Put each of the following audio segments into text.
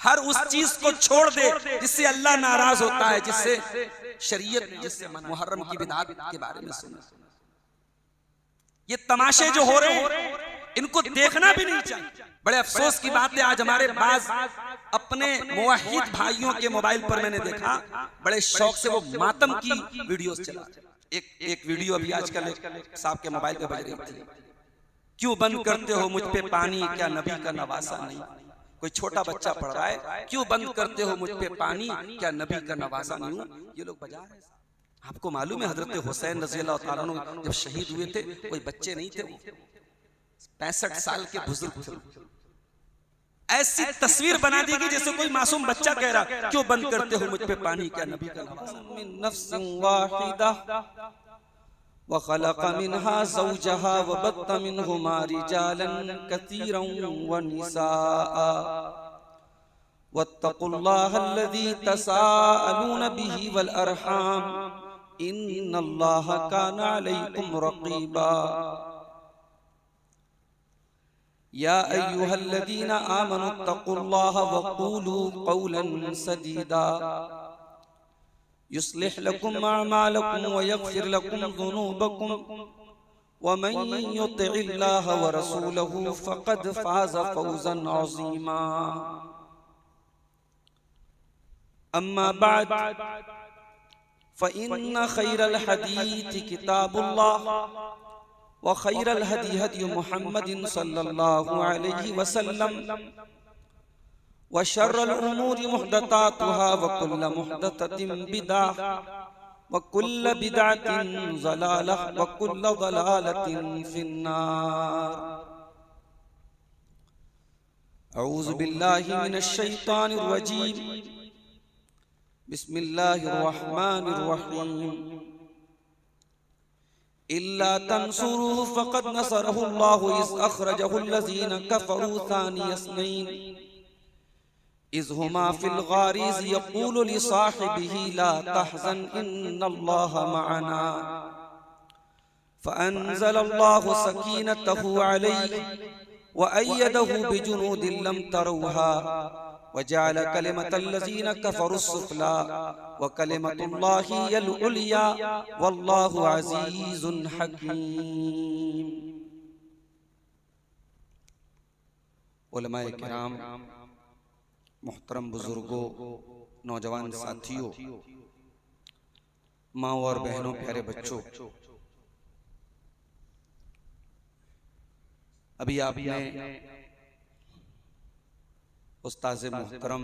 हर उस चीज को छोड़ दे जिससे अल्लाह नाराज होता है, जिससे शरीयत, जिससे मुहर्रम की बिदात के बारे में सुना। ये तमाशे जो हो रहे हैं इनको देखना भी नहीं चाहिए। बड़े अफसोस की बात है, आज हमारे पास अपने मुवहिद भाइयों के मोबाइल पर मैंने देखा बड़े शौक से वो मातम की वीडियोस चला। एक वीडियो अभी आजकल साहब के मोबाइल पे बज रही थी, क्यों बंद करते हो मुझ पे पानी, क्या नबी का नवासा नहीं। कोई छोटा बच्चा पढ़ रहा है, क्यों बंद करते हो मुझ पे पानी, क्या नबी का नवासा नहीं हूं। ये लोग बजा रहे हैं। आपको मालूम है हजरत हुसैन रज़ियल्लाहु ताला अन्हु जब शहीद हुए थे, कोई बच्चे नहीं थे, वो 65 साल के बुजुर्ग थे। ऐसी तस्वीर बना दी कि जैसे कोई मासूम बच्चा कह रहा, क्यों बंद करते हो मुझ पे पानी, क्या नबी का नवासा। वखलक़ मिन्हा ज़ौजहा वबत्त मिन्हुमा रिजालन कसीरन वनिसाअ वत्तक़ुल्लाह अल्लज़ी तसाअलून बिही वल अरहाम इन्नल्लाह काना अलैकुम रक़ीबा। या अय्युहल्लज़ीना आमनुत्तक़ुल्लाह वक़ूलू क़ौलन सदीदा युस्लिह लकुम अअमालकुम व यग़फिर लकुम ज़ुनूबकुम व मन युतिइल्लाह व रसूलहु फ़क़द फ़ाज़ फ़ौज़न अज़ीमा। अम्मा बअद फ़इन्न खैरल हदीस किताबुल्लाह व खैरल हदी हदी मुहम्मदिन सल्लल्लाहु अलैहि वसल्लम व शर्रल उमूरि मुहदसातुहा व कुल्ल मुहदसतिन बिदअह व कुल्ल बिदअतिन ज़लालह व कुल्ल ज़लालतिन फिन्नार। अऊज़ु बिल्लाहि मिनश शैतानिर रजीम। बिस्मिल्लाहिर रहमानिर रहीम। इल्ला तंसुरुहु फ़क़द नसरहुल्लाहु इज़ अख़रजहुल्लज़ीना कफ़रू सानिय इस्नैन इज़ हुमा फ़िल ग़ारि इज़ यक़ूलु लिसाहिबिही ला तहज़न इन्नल्लाहा मअना फ़अंज़लल्लाहु सकीनतहु अलैहि व अय्यदहु बिजुनूदिन लम तरूहा व जअल कलिमतल्लज़ीना कफ़रुस्सुफ़ला व कलिमतुल्लाहि हियल उलिया वल्लाहु अज़ीज़ुन हकीम। उलमाए किराम, मोहतरम बुजुर्गों, नौजवान साथियों, माँ और बहनों, प्यारे बच्चों, अभी आपने उस्ताज़ मोहतरम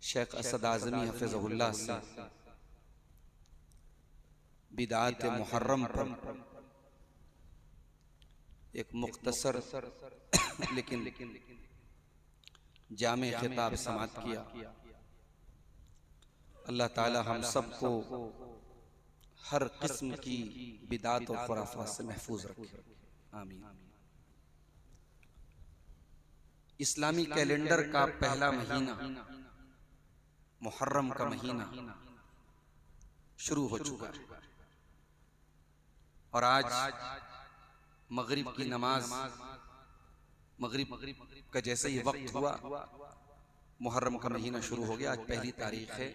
शेख असद आज़मी हफ़िज़हुल्लाह से बिदात मुहर्रम पर एक मुख्तसर लेकिन जामे खिताब समाअत किया। अल्लाह ताला हम सबको हर किस्म की बिदात और खुराफात से महफूज रखे, आमीन। इस्लामी कैलेंडर का पहला महीना मुहर्रम का महीना शुरू हो चुका है और आज मगरिब की नमाज, मगरिब का जैसे ही वक्त हुआ मुहर्रम का महीना शुरू हो गया। आज पहली तारीख है,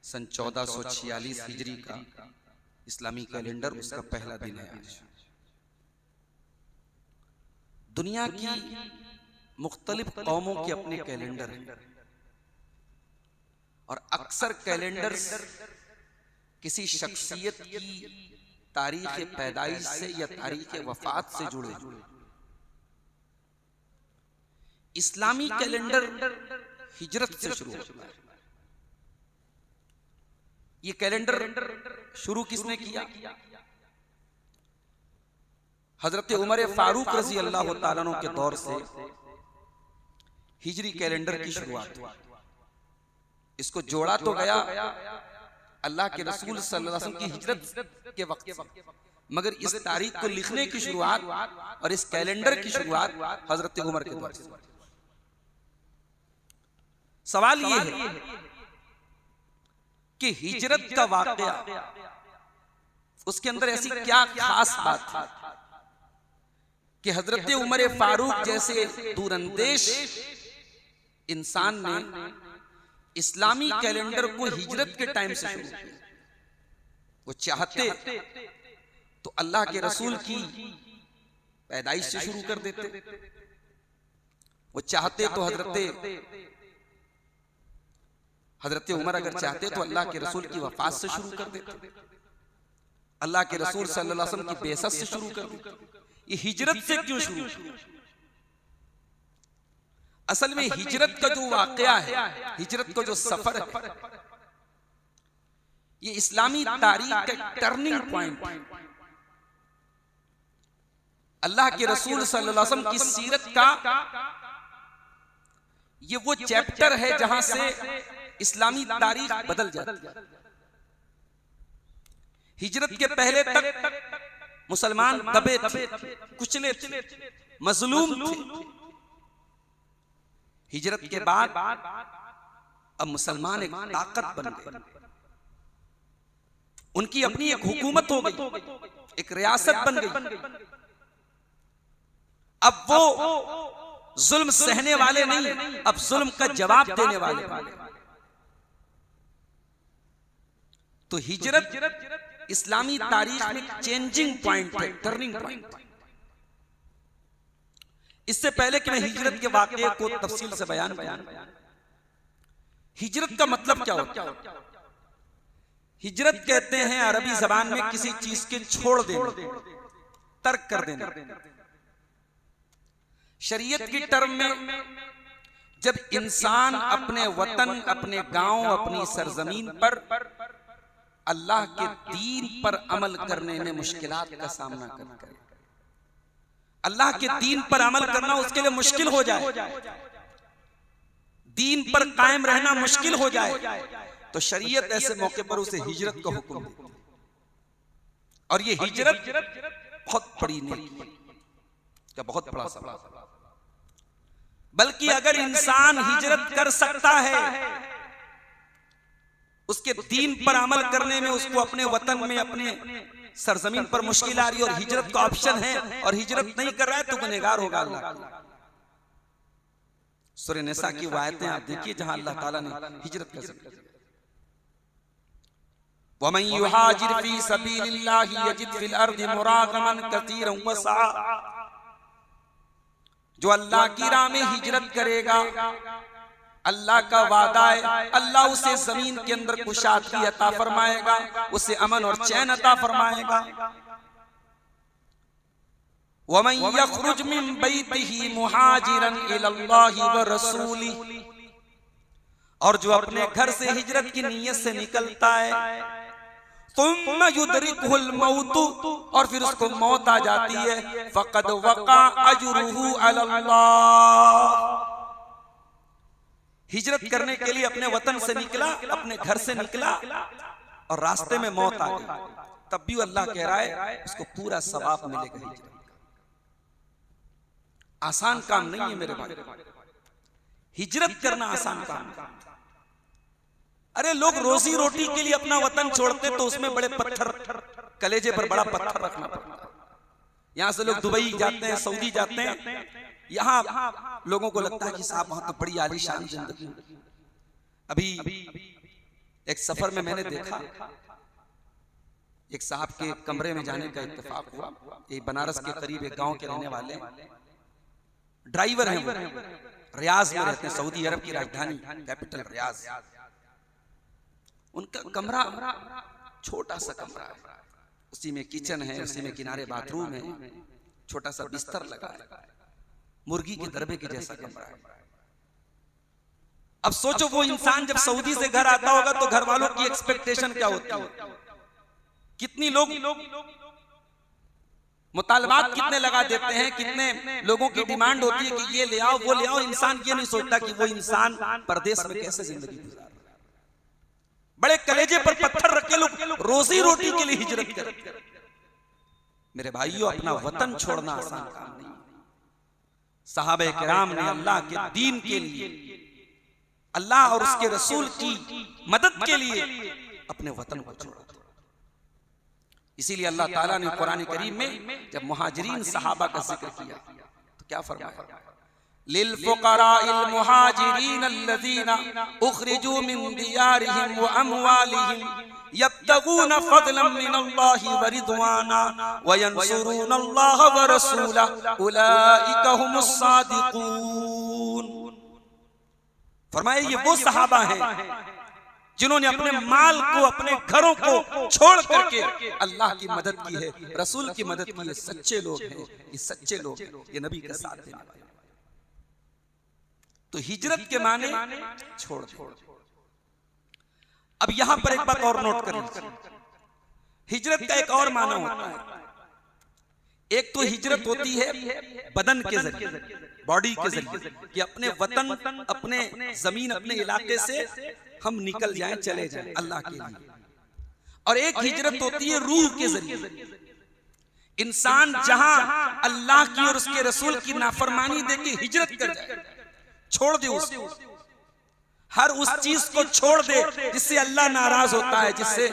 सन 1446 हिजरी का इस्लामी कैलेंडर, उसका पहला दिन है आज। दुनिया की मुख्तलिफ कौमों के अपने कैलेंडर हैं और अक्सर कैलेंडर किसी शख्सियत की तारीख पैदाइश से या तारीख वफात से जुड़े। इस्लामी कैलेंडर हिजरत से शुरू होता है। ये कैलेंडर शुरू किसने किया? हजरत उमर फारूक रजी अल्लाह तआला अन्हु के दौर से हिजरी कैलेंडर की शुरुआत हुई। इसको जोड़ा तो गया अल्लाह के रसूल सल्लल्लाहु अलैहि वसल्लम की हिजरत के वक्त से, मगर इस तारीख को लिखने की शुरुआत और इस कैलेंडर की शुरुआत हजरत उमर के दौर से। सवाल ये है कि हिजरत का वाकया, उसके अंदर ऐसी क्या खास बात थी कि हजरत उमर फारूक जैसे दूरंदेश इंसान ने इस्लामी कैलेंडर को हिजरत के टाइम से शुरू किया। वो चाहते तो अल्लाह के रसूल की पैदाइश से शुरू कर देते, वो चाहते तो हजरत उमर अगर चाहते तो अल्लाह के रसूल की वफात से शुरू कर देते, अल्लाह के रसूल सल्लल्लाहु अलैहि वसल्लम की बेअसत से शुरू कर देते। ये हिजरत से क्यों शुरू? असल में हिजरत का जो वाकया है, हिजरत का जो सफर है, ये इस्लामी तारीख का टर्निंग पॉइंट है। अल्लाह के रसूल सल्लल्लाहु अलैहि वसल्लम की सीरत का ये वो चैप्टर है जहां से इस्लामी तारीख बदल जाती है। हिजरत के पहले तक मुसलमान दबे थे, कुचले थे, मजलूम थे। हिजरत के बाद अब मुसलमान एक ताकत बन गए, उनकी अपनी एक हुकूमत हो गई, एक रियासत बन गई। अब वो जुल्म सहने वाले नहीं, अब जुल्म का जवाब देने वाले। तो हिजरत इस्लामी तारीख में चेंजिंग पॉइंट है, टर्निंग पॉइंट। इससे पहले कि मैं हिजरत के वाकये को तफसील से बयान हिजरत का मतलब क्या होता है? हिजरत कहते हैं अरबी जबान में किसी चीज के छोड़ देना, तर्क कर देना। शरीयत की टर्म में जब इंसान अपने वतन, अपने गांव, अपनी सरजमीन पर अल्लाह के दीन पर अमल करने में मुश्किलात का सामना करता है, अल्लाह के दीन पर अमल करना उसके लिए मुश्किल हो जाए, दीन पर कायम रहना मुश्किल हो जाए, तो शरीयत ऐसे मौके पर उसे हिजरत का हुक्म देती है। और ये हिजरत बहुत बड़ी नेकी का बहुत बड़ा सवाल। बल्कि अगर इंसान हिजरत कर सकता है, उसके दीन पर अमल करने में उसको अपने वतन में, अपने सरजमीन पर मुश्किल आ रही है और हिजरत का ऑप्शन है और हिजरत नहीं कर रहा है तो गुनहगार होगा अल्लाह। सूरह निसा की आयतें आप देखिए जहां अल्लाह ताला ने हिजरत का जिक्र किया। वमन युहाजिर फी सबीलिल्लाहि यजिद फिल अर्दि मुरागमन कसीरन वसआ। जो अल्लाह की राह में हिजरत करेगा, अल्लाह का वादा है, अल्लाह उसे जमीन के अंदर कुशादगी अता फरमाएगा, उसे अमन और चैन अता फरमाएगा। वमन यखरुज मिन बैतिही मुहाजिरन इलल्लाहि व रसूलिही। और जो अपने घर से हिजरत की नीयत से निकलता है, तुम्मा युदरिकुहुल मौत, और फिर उसको मौत आ जाती है, फक़द वक़ा अजरुहु अलल्लाह। हिजरत करने के लिए अपने वतन से निकला, अपने घर से निकला और रास्ते में मौत आ गई, तब भी अल्लाह कह रहा है उसको पूरा सवाब मिलेगा हिजरत का। आसान काम नहीं है मेरे भाई, हिजरत करना आसान काम नहीं। अरे लोग रोजी रोटी के लिए अपना वतन छोड़ते तो उसमें बड़े पत्थर, कलेजे पर बड़ा पत्थर रखना पड़ता है। यहां से लोग दुबई जाते हैं, सऊदी जाते हैं, यहां लोगों को लगता है कि साहब वहां तो बड़ी आलीशान जिंदगी। अभी एक सफर में मैंने देखा, एक साहब के कमरे में जाने का इत्तेफाक हुआ। एक बनारस के करीब एक गांव के रहने वाले ड्राइवर हैं, वो रियाज में रहते हैं, सऊदी अरब की राजधानी कैपिटल रियाज। उनका कमरा छोटा सा कमरा है, उसी में किचन है, उसी में किनारे बाथरूम है, छोटा सा बिस्तर लगा है, मुर्गी के दरबे के जैसा कमरा है। अब सोचो वो इंसान जब सऊदी से घर आता होगा तो घर वालों की एक्सपेक्टेशन क्या होती है, कितनी लोग मुतालबात कितने लगा देते हैं, कितने लोगों की डिमांड होती है कि ये ले आओ वो ले आओ। इंसान ये नहीं सोचता कि वो इंसान परदेश में कैसे जिंदगी गुजार रहा है। बड़े कलेजे पर पत्थर रखे लोग रोजी रोटी के लिए हिजरत करते। मेरे भाइयों, अपना वतन छोड़ना आसान काम नहीं। सहाबे किराम ने अल्लाह के दीन के लिए, अल्लाह और उसके रसूल की मदद के लिए अपने वतन को छोड़ा। इसीलिए अल्लाह ताला ने कुरान करीम में जब मुहाजिरीन सहाबा का जिक्र किया तो क्या फरमाया, लिलफुक़राइल मुहाजिरीन अल्लज़ीना उख़रिजू मिन दियारिहिम व अमवालिहिम यब्तगून फ़ज़लन मिनल्लाहि व रिज़वाना व यंसुरूनल्लाह व रसूलहु उलाइका हुमुस सादिक़ून। फरमाए ये वो सहाबा हैं जिन्होंने अपने माल को, अपने घरों को छोड़ करके अल्लाह की मदद की है, रसूल की मदद की है। सच्चे लोग हैं, ये सच्चे लोग हैं, ये नबी का साथ देने वाले। तो हिजरत के माने छोड़ दो। अब यहां पर एक बात और नोट कर लीजिए, हिजरत का एक और माना होता है। एक तो हिजरत होती है बदन के जरिए, बॉडी के जरिए, कि अपने वतन, अपने जमीन, अपने इलाके से हम निकल जाएं, चले जाएं अल्लाह के लिए। और एक हिजरत होती है रूह के जरिए। इंसान जहां अल्लाह की और उसके रसूल की नाफरमानी देके हिजरत कर जाए, छोड़ दे उसको, हर उस चीज को छोड़ दे जिससे अल्लाह नाराज होता है, जिससे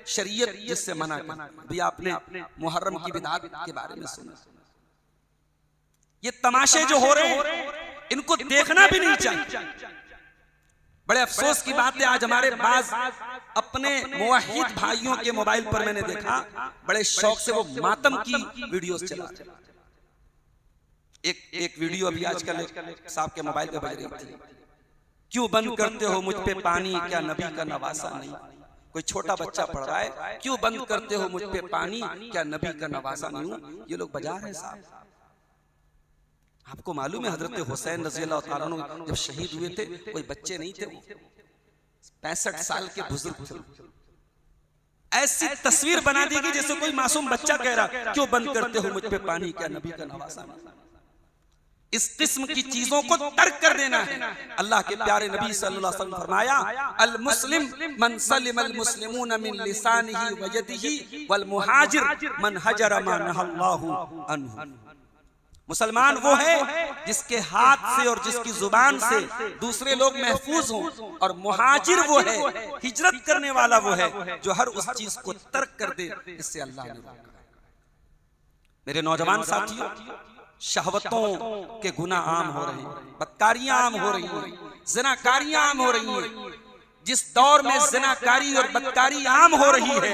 शरीयत जिससे मना कर। भी आपने मुहर्रम की बिदात के बारे में सुना। ये तमाशे जो हो रहे हैं इनको देखना भी नहीं चाहिए। बड़े अफसोस की बात है, आज हमारे पास अपने मुवहिद भाइयों के मोबाइल पर मैंने देखा, बड़े शौक से वो मातम की वीडियोस चला। एक वीडियो अभी आजकल साहब के मोबाइल पे बज रही थी, क्यों बंद करते हो मुझ पे पानी, क्या नबी का नवासा नहीं। कोई छोटा बच्चा पढ़ रहा है, क्यों बंद करते हो मुझ पे पानी, क्या नबी का नवासा नहीं हूं। ये लोग बजा रहे हैं साहब। आपको मालूम है हजरत हुसैन रज़ियल्लाहु ताला अन्हु जब शहीद हुए थे, कोई बच्चे नहीं थे, 65 साल के बुजुर्ग थे। ऐसी तस्वीर बना दी गई जैसे कोई मासूम बच्चा कह रहा, क्यों बंद करते हो मुझ पे पानी, क्या नबी का नवासा नहीं। इस किस्म की चीजों को तर्क कर देना है। अल्लाह के प्यारे नबी सल्लल्लाहु अलैहि वसल्लम फरमाया, अल मुस्लिम मन सलिमल मुस्लिमून मिन लिसानिही व यदिही वल मुहाजिर मन हजर मा नहल्लाहु अन्हु। मुसलमान वो है जिसके हाथ से और जिसकी जुबान से दूसरे लोग महफूज हों, और मुहाजिर वो है, हिजरत करने वाला वो है जो हर उस चीज को तर्क कर दे जिससे अल्लाह ने रोका। मेरे नौजवान साथियों, शहवतों के गुनाह आम हो रहे हैं, बदकारियां आम हो रही हैं, ज़िनाकारियां आम हो रही हैं। जिस दौर में ज़िनाकारी और बदकारी आम हो रही है,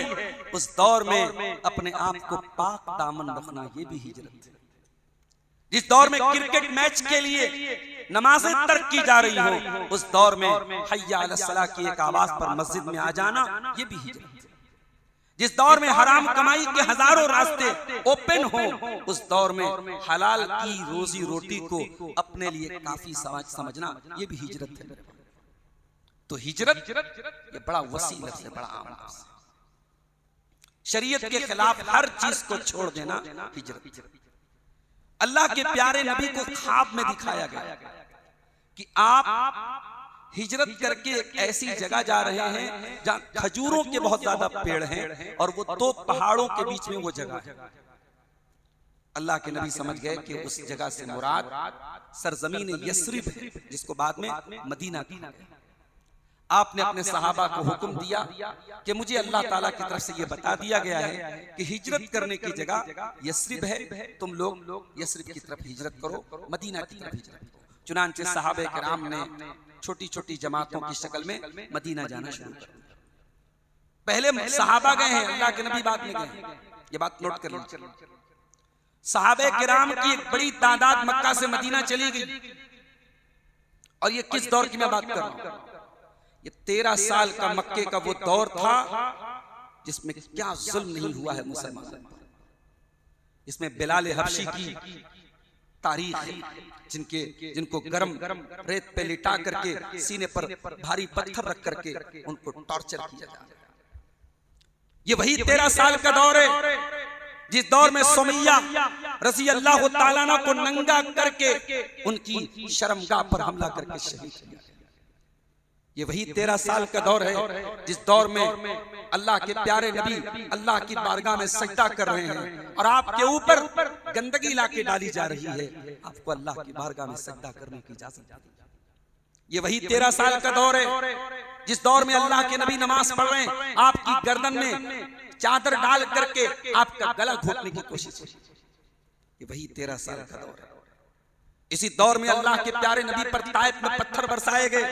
उस दौर में अपने आप को पाक दामन रखना ये भी हिजरत है। जिस दौर में क्रिकेट मैच के लिए नमाजें तर्क की जा रही हो, उस दौर में हय्या अलस सलाह की एक आवाज पर मस्जिद में आ जाना ये भी हिजरत है। जिस दौर में हराम कमाई के हजारों रास्ते ओपन हो, उस दौर में हलाल की रोजी रोटी को अपने लिए काफी समझना ये भी हिजरत है। तो हिजरत ये बड़ा वसी लफ्ज़ है, बड़ा आम लफ्ज़ है। शरीयत के खिलाफ हर चीज को छोड़ देना हिजरत। अल्लाह के प्यारे नबी को ख्वाब में दिखाया गया कि आप हिजरत करके एक ऐसी जगह जा रहे हैं जहां खजूरों के बहुत ज्यादा पेड़ हैं और वो 2 पहाड़ों के बीच में वो जगह है। अल्लाह के नबी समझ गए कि उस जगह से मुराद सरजमीन यस्रिब है, जिसको बाद में मदीना कहा गया। आपने अपने सहाबा को हुक्म दिया कि मुझे अल्लाह ताला की तरफ से ये बता दिया गया है कि हिजरत करने की जगह यस्रिब है, तुम लोग यस्रिब की तरफ हिजरत करो, मदीना की तरफ हिजरत करो। चुनांचे सहाबे किराम ने छोटी छोटी जमातों की शक्ल में मदीना जाना शुरू कर दिया। पहले सहाबा गए हैं, अल्लाह के नबी बाद में गए। ये बात नोट कर लीजिए, सहाबे किराम की एक बड़ी तादाद मक्का से मदीना चली गई। और ये किस दौर की मैं बात कर रहा हूं? ये 13 साल का मक्के का वो दौर था जिसमें क्या जुल्म नहीं हुआ है मुसलमानों पर। इसमें बिलाल हबशी की तारीख है, जिनको गरम रेत पे लिटा करके सीने पर भारी पत्थर रख करके उनको टॉर्चर किया जाता है। ये वही 13 साल का दौर है जिस दौर में सुमैया रज़ी अल्लाह ताला अन्हा को नंगा करके उनकी शर्मगाह पर हमला करके शहीद किया। ये वही 13 साल का दौर है जिस दौर में अल्लाह के प्यारे नबी अल्लाह की बारगाह में सजदा कर रहे हैं और आपके ऊपर गंदगी लाके डाली जा रही है, आपको अल्लाह की बारगाह में सजदा करने की इजाजत। ये वही 13 साल का दौर है जिस दौर में अल्लाह के नबी नमाज पढ़ रहे हैं, आपकी गर्दन में चादर डाल करके आपका गला घोटने की कोशिश। ये वही 13 साल का दौर है इसी दौर में अल्लाह के प्यारे नबी पर ताइफ में पत्थर बरसाए गए।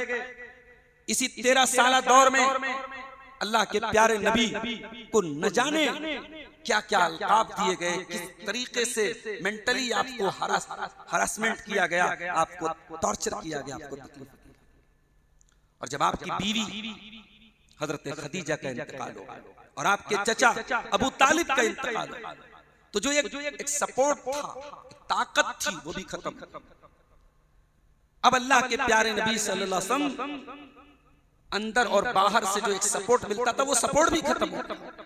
इसी 13 साल दौर में अल्लाह के प्यारे नबी को न जाने क्या क्या अलकाब दिए गए, किस तरीके से मेंटली आपको हरासमेंट किया गया, आपको टॉर्चर किया गया, आपको तकलीफ दी। और जब आपकी बीवी हजरत खदीजा का इंतकाल हो और आपके चचा अबू तालिब का इंतकाल हो, तो जो एक सपोर्ट था, ताकत थी, वो भी खत्म। अब अल्लाह के प्यारे नबी सल्लल्लाहु अलैहि वसल्लम अंदर और बाहर से जो एक सपोर्ट मिलता था, वो सपोर्ट भी खत्म हो गया।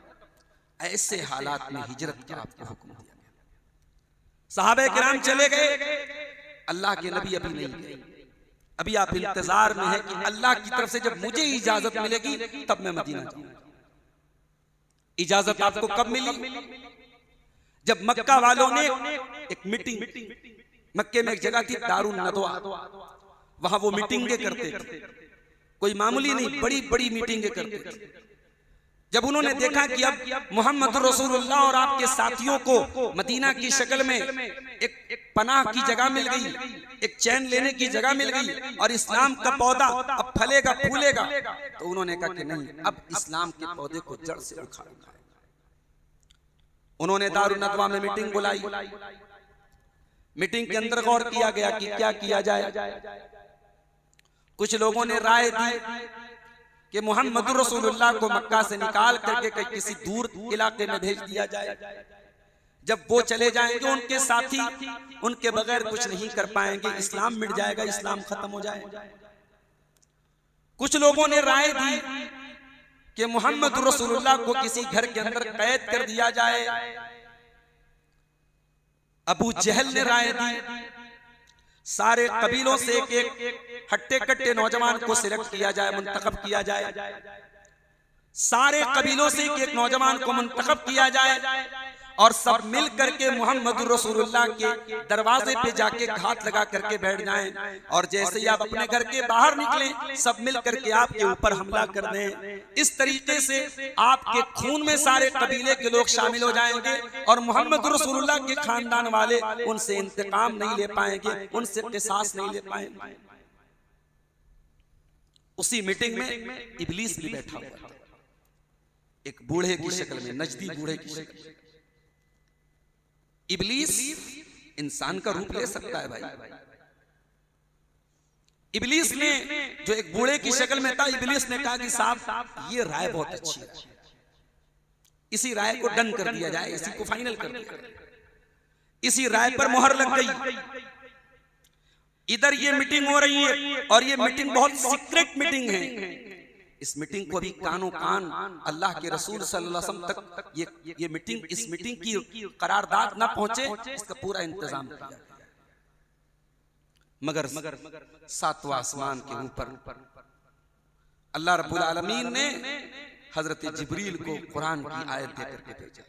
ऐसे हालात में हिजरत का आपको हुक्म दिया गया। सहाबे किराम चले गए, अल्लाह के नबी अभी नहीं गए। अभी आप इंतजार में है कि अल्लाह की तरफ से जब मुझे इजाजत मिलेगी तब मैं मदीना जाऊंगा। इजाजत आपको कब मिली? जब मक्का वालों ने एक मीटिंग, मक्के में एक जगह थी दारुन नदवा, वहां वो मीटिंगें करते थे, कोई मामूली नहीं, बड़ी बड़ी मीटिंगें करते थे। जब उन्होंने देखा कि अब मोहम्मद रसूलुल्लाह और आपके साथियों को मदीना की शक्ल में एक पनाह की जगह मिल गई, एक चैन लेने की जगह मिल गई और इस्लाम का पौधा अब फलेगा फूलेगा, तो उन्होंने कहा कि नहीं, अब इस्लाम के पौधे को जड़ से उखाड़ना है। उन्होंने दारुन नदवा में मीटिंग बुलाई। मीटिंग के अंदर गौर किया गया कि क्या किया जाए। कुछ लोगों ने राय दी कि मोहम्मद रसूलुल्लाह को मक्का से निकाल करके किसी दूर इलाके में भेज दिया जाए। जब वो चले जाएंगे, उनके साथी उनके बगैर कुछ नहीं कर पाएंगे, इस्लाम मिट जाएगा, इस्लाम खत्म हो जाएगा। कुछ लोगों ने राय दी कि मोहम्मद रसूलुल्लाह को किसी घर के अंदर कैद कर दिया जाए। अबू जहल ने राय दी, सारे कबीलों से एक हट्टे कट्टे नौजवान को सिलेक्ट किया जाए, मुंतखब किया जाए। सारे कबीलों से एक नौजवान को मुंतखब किया जाए और सब मिल करके मोहम्मद रसूलुल्लाह के दरवाजे पे जाके घात लगा करके बैठ जाएं। और जैसे ही आप अपने घर के बाहर निकलें, सब मिल करके आपके ऊपर हमला कर दें। इस तरीके से आपके खून में सारे कबीले के लोग शामिल हो जाएंगे और मोहम्मद रसूलुल्लाह के खानदान वाले उनसे इंतकाम नहीं ले पाएंगे, उनसे किसास नहीं ले पाएंगे। उसी मीटिंग में इब्लीस भी बैठा हुआ था, एक बूढ़े की शक्ल में, नजदी बूढ़े की शक्ल में। इब्लीस इंसान का रूप ले सकता है भाई। इब्लीस ने, जो एक बूढ़े की शक्ल में था, इब्लीस ने कहा कि साहब ये राय बहुत अच्छी है, इसी राय को डन कर दिया जाए, इसी को फाइनल कर दिया। इसी राय पर मोहर लग गई। इधर ये मीटिंग हो रही है और ये मीटिंग बहुत सीक्रेट मीटिंग है। इस मीटिंग को भी कानो कान अल्लाह के रसूल सल्लल्लाहु अलैहि वसल्लम तक ये मीटिंग, इस मीटिंग की करारदाद ना पहुंचे, इसका पूरा इंतजाम किया। मगर सातवां आसमान के ऊपर अल्लाह रब्बुल आलमीन ने हजरत जिब्रील को कुरान की आयत दे करके भेजा।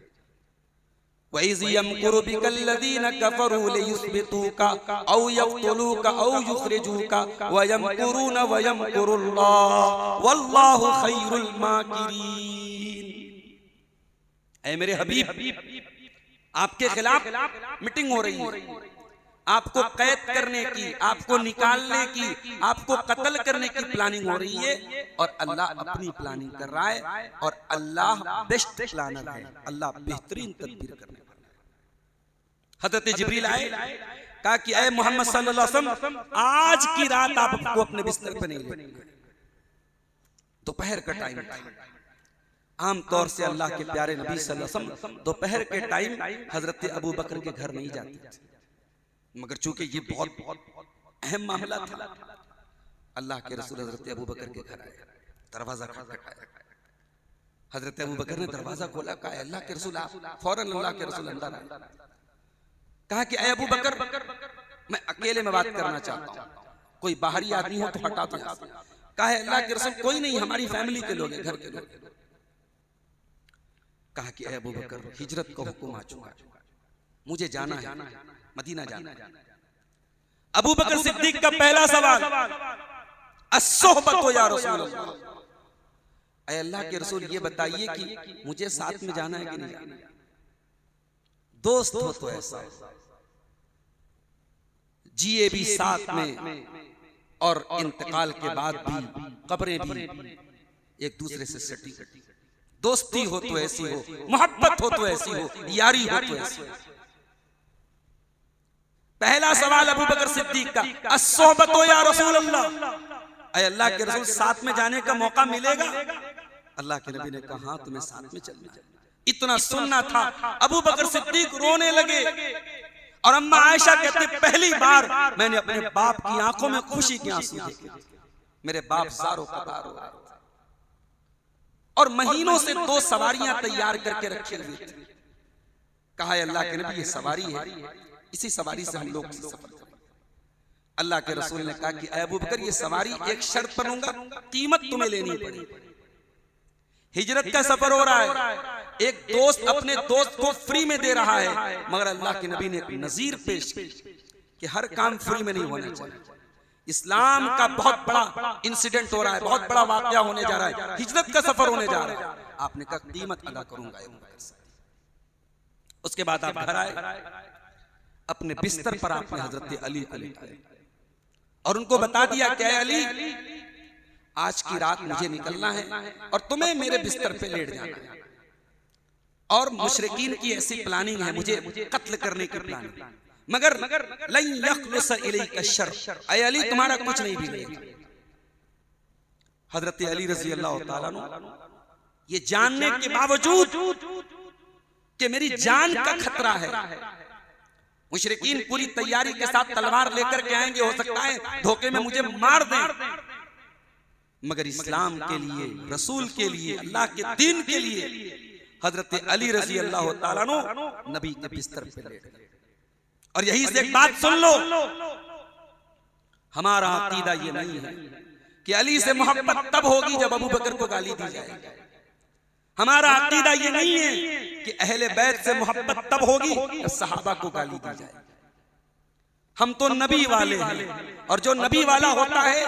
वइज़ यमकुरु बिकल्लज़ीना कफ़रू लियुस्बितूका औ यक़्तुलूका औ युख़्रिजूका व यमकुरून व यमकुरुल्लाह वल्लाहु खैरुल माकिरीन। ऐ मेरे हबीब, आपके खिलाफ मीटिंग हो रही है, आपको कैद करने की, आपको निकालने की, आपको कत्ल करने की प्लानिंग हो रही है और अल्लाह अपनी प्लानिंग कर रहा है और अल्लाह बेस्ट प्लानर है, अल्लाह बेहतरीन तदबीर करने वाला है। हज़रत जिब्रील आए, कहा कि ऐ मोहम्मद सल्लल्लाहु अलैहि वसल्लम, आज की रात आपको अपने बिस्तर पर नहीं लेना। दोपहर का टाइम था। आमतौर से अल्लाह के प्यारे नबी सल्लल्लाहु अलैहि वसल्लम दोपहर के टाइम हजरत अबू बकर के घर नहीं जाते थे, मगर चूंकि ये बहुत अहम मामला था, अल्लाह के रसूल हजरत अबू बकर के घर आए, दरवाजा खटखटाया। हजरत अबू बकर ने दरवाजा खोला, कहा अल्लाह के रसूल आप। फौरन अल्लाह के रसूल अंदर आए, कहा कि अबू बकर, मैं अकेले में बात करना चाहता हूँ, कोई बाहरी आदमी हो तो हटा दो। कहा अल्लाह के रसूल कोई नहीं, हमारी फैमिली के लोग हैं, घर के लोग। कहा कि अबू बकर, हिजरत का हुक्म आ चुका, मुझे जाना है, मदीना जाना है। अबू बकर सिद्दीक का पहला सवाल, अस्सोहबत या रसूल अल्लाह, ऐ अल्लाह के रसूल ये बताइए कि मुझे साथ में जाना है कि नहीं जाना। दोस्त हो तो ऐसा, जिए भी साथ में और इंतकाल के बाद भी कब्रें भी एक दूसरे से सटी। दोस्ती हो तो ऐसी हो, मोहब्बत हो तो ऐसी हो, यारी हो तो ऐसी हो। पहला सवाल अबू बकर सिद्दीक का, अस्सोहबतो या रसूल अल्लाह, ऐ अल्लाह के रसूल साथ में जाने का मौका मिलेगा? अल्लाह के नबी ने कहा हाँ तुम्हें साथ में चलना है। इतना सुनना था, अबू बकर सिद्दीक रोने लगे। और अम्मा आयशा कहते पहली बार मैंने अपने बाप की आंखों में खुशी के आंसू देखे। मेरे बाप ज़ारो कतार हो रहे थे और महीनों से 2 सवारियां तैयार करके रखे हुए थे। कहा अल्लाह के नबी ये सवारी है, इसी सवारी से हम लोग सफर करें। अल्लाह के रसूल ने कहा कि अबू बकर ये सवारी एक शर्त पर लूंगा, कीमत तुम्हें लेनी पड़ेगी। हिजरत का सफर हो रहा है, एक दोस्त अपने दोस्त को फ्री में दे रहा है, मगर अल्लाह के नबी ने एक नजीर पेश की कि हर काम फ्री में नहीं होना चाहिए। इस्लाम का बहुत बड़ा इंसिडेंट हो रहा है, बहुत बड़ा वाकया होने जा रहा है, हिजरत का सफर होने जा रहा है। आपने कहा कीमत अदा करूंगा। उसके बाद आप घर आए, अपने बिस्तर पर आपने हजरत अली को लिटाया और उनको बता दिया कि अली आज की रात मुझे निकलना है और तुम्हें मेरे बिस्तर पे लेट जाना है। और मुशरिकीन की ऐसी प्लानिंग है, मुझे कत्ल करने की प्लानिंग, मगर लन यखलुस इलैका शर, ऐ अली तुम्हारा कुछ नहीं बिगड़ेगा। हजरत अली रजी अल्लाह तआला अन्हु ये जानने के बावजूद कि मेरी जान का खतरा है, मुशरिकीन पूरी तैयारी के साथ तलवार लेकर के आएंगे, हो सकता है धोखे में मुझे मार दें, मगर इस्लाम के लिए, रसूल के लिए, अल्लाह के दीन के लिए हजरत अली रजी अल्लाह तआला अन्हु नबी के बिस्तर पे लेट गए। और यही से एक बात सुन लो, हमारा अकीदा ये नहीं है कि अली से मोहब्बत तब होगी जब अबू बकर को गाली दी जाएगी। हमारा अकीदा ये नहीं है कि अहले बैत से मोहब्बत तब होगी जब सहाबा को गाली दी जाएगी। हम तो नबी वाले हैं, और जो नबी वाला होता है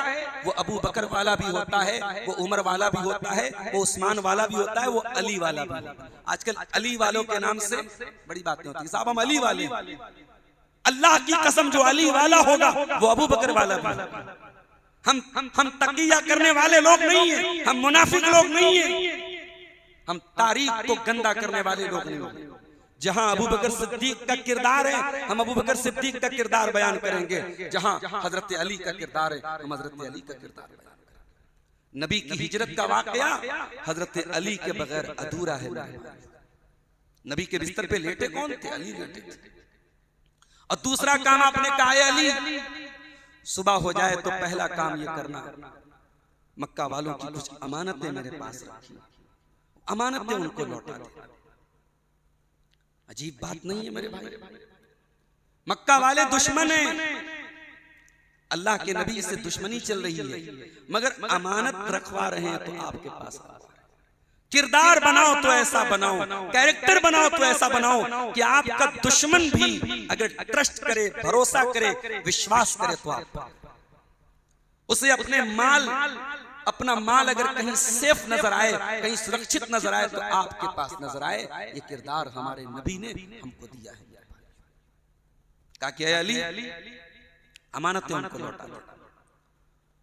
वो अबू बकर वाला भी होता है, वो उमर वाला भी होता है, वो उस्मान वाला भी होता है, वो अली वाला भी होता है। आजकल अली वालों के नाम से बड़ी बातें होती है, साहब हम अली वाले। अल्लाह की कसम जो अली वाला होगा वो अबू बकर वाला भी होगा। हम तकिया करने वाले लोग नहीं है, हम मुनाफिक लोग नहीं है, हम तारीख को गंदा करने वाले लोग नहीं है। जहां अबू बकर सिद्दीक का किरदार है हम अबू बकर सिद्दीक का किरदार बयान करेंगे, जहां हजरत अली का किरदार है हम हजरत अली का किरदार बयान करेंगे। नबी की हिजरत का वाकया हजरत अली के बगैर अधूरा है। नबी के बिस्तर पे लेटे कौन थे? अली लेटे थे। और दूसरा काम आपने कहा है अली, सुबह हो जाए तो पहला काम ये करना, मक्का वालों की कुछ अमानतें मेरे पास रखी, अमानतें उनको लौटा दे। अजीब बात नहीं है मेरे भाई, मक्का वाले दुश्मन हैं, अल्लाह के नबी से दुश्मनी चल रही है, मगर अमानत रखवा रहे हैं तो आपके पास। किरदार बनाओ तो ऐसा बनाओ, कैरेक्टर बनाओ तो ऐसा बनाओ कि आपका दुश्मन भी अगर ट्रस्ट करे, भरोसा करे, विश्वास करे तो आप उसे अपना माल अगर कहीं सेफ नजर आए, कहीं सुरक्षित नजर आए तो आपके पास नजर आए। ये किरदार हमारे नबी ने हमको दिया है। कहा कि अली अमानतें उनको लौटा दो।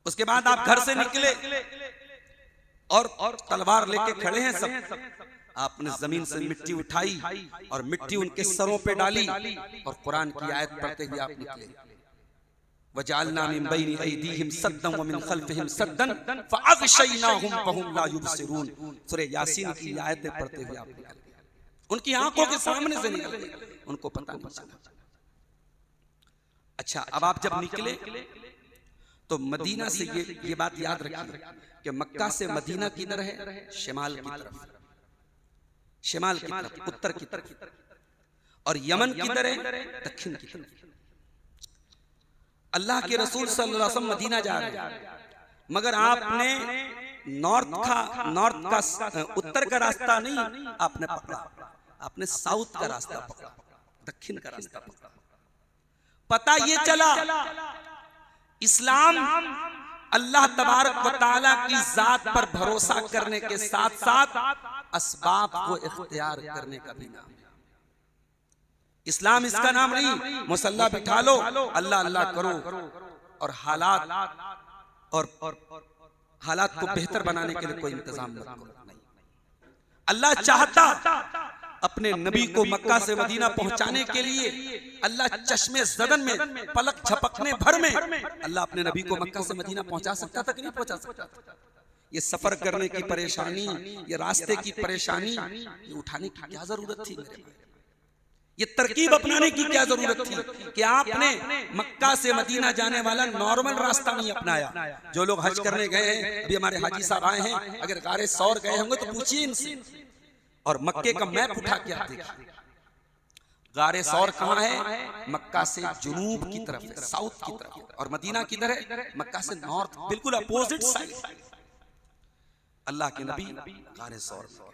उसके बाद आप घर से निकले और तलवार लेके खड़े हैं सब। आपने जमीन से मिट्टी उठाई और मिट्टी उनके सरों पे डाली और कुरान की आयत पढ़ते हुए आप निकले। वजअलना मिन बैनि अयदीहिम सद्दन व मिन खल्फिहिम सद्दन फअग़शयनाहुम फहुम ला युबसिरून। सूरह यासीन की आयतें पढ़ते हुए आप निकल गए। उनकी आंखों के सामने से निकल गए, उनको पता नहीं चला। अच्छा, अब आप जब निकले तो मदीना से ये बात याद रखिए कि मक्का से मदीना किधर है? शिमाल की तरफ, शिमाल की तरफ, उत्तर की तरफ। और यमन किधर है? दक्षिण की तरफ। अल्लाह के रसूल सल्लल्लाहु अलैहि वसल्लम मदीना जा रहे हैं, मगर आपने नॉर्थ का उत्तर का रास्ता नहीं आपने पकड़ा, आपने साउथ का रास्ता पकड़ा, दक्षिण का रास्ता पकड़ा। पता ये चला इस्लाम अल्लाह तबारक व तआला की जात पर भरोसा करने के साथ साथ असबाब को इख्तियार करने का भी नाम है। इस्लाम इसका नाम नहीं, मुसल्ला बिठा लो, अल्लाह अल्लाह करो और हालात को बेहतर बनाने के लिए कोई इंतजाम मत करो। नहीं, अल्लाह चाहता अपने नबी को मक्का से मदीना पहुंचाने के लिए, अल्लाह चश्मे ज़दन में पलक झपकने भर में अल्लाह अपने नबी को मक्का से मदीना पहुंचा सकता था कि नहीं पहुंचा सकता था? ये सफर करने की परेशानी, ये रास्ते की परेशानी, ये उठाने की क्या जरूरत थी मेरे भाई? ये तरकीब अपनाने की क्या जरूरत थी कि आपने मक्का से मदीना जाने वाला नॉर्मल रास्ता नहीं अपनाया? जो लोग हज करने गए हैं, अभी हमारे हाजी साहब आए हैं, अगर गारे सौर गए होंगे तो पूछिए इनसे, और मक्के का मैप उठा के आप देखिए, गारे सौर कहाँ है? मक्का से जुनूब की तरफ है, साउथ की तरफ, और मदीना किधर है? मक्का से नॉर्थ, बिल्कुल अपोजिट साइड। अल्लाह के नबी गारे सौर में,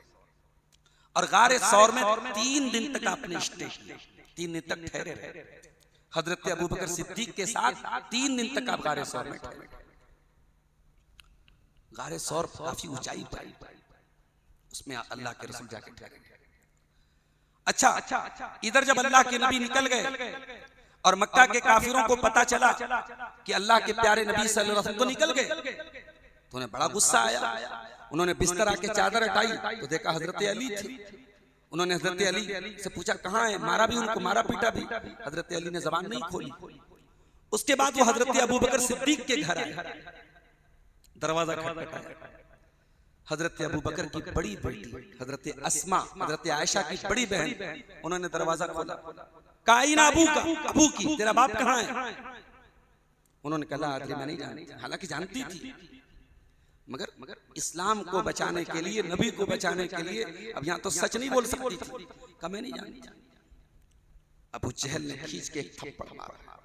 और गारे सौर में 3 दिन तक आपने स्टे किया, 3 दिन तक ठहरे रहे। हजरत अबू बकर सिद्दीक के साथ 3 दिन तक आप गारे सौर में ठहरे। गारे सौर काफी ऊंचाई पर, उसमें अल्लाह के रसूल जाके ठहरे। अच्छा, इधर जब अल्लाह के नबी निकल गए और मक्का के काफिरों को पता चला कि अल्लाह के प्यारे नबी सल्लल्लाहु अलैहि वसल्लम तो निकल गए, तो उन्हें बड़ा गुस्सा आया। उन्होंने बिस्तर आके चादर हटाई तो देखा हजरत अली थे। उन्होंने हजरत अली से पूछा कहाँ है? मारा भी उनको, मारा पीटा भी। हजरत अली ने जबान नहीं खोली। उसके बाद वो हजरत अबू बकर सिद्दीक के घर आए, दरवाजा खटखटाया। हजरत अबू बकर की बड़ी बेटी हजरत अस्मा, हजरत आयशा की बड़ी बहन, उन्होंने दरवाजा खोला। काइना अबू का, अबू की तेरा बाप कहाँ है? उन्होंने कहा मैं नहीं जानती, हालांकि जानती थी, मगर इस्लाम को बचाने के लिए, नबी को बचाने के लिए, अब यहाँ तो सच नहीं बोल सकती थी, कहा मैं नहीं जानती। अबू जहल ने खींच के एक थप्पड़ मारा।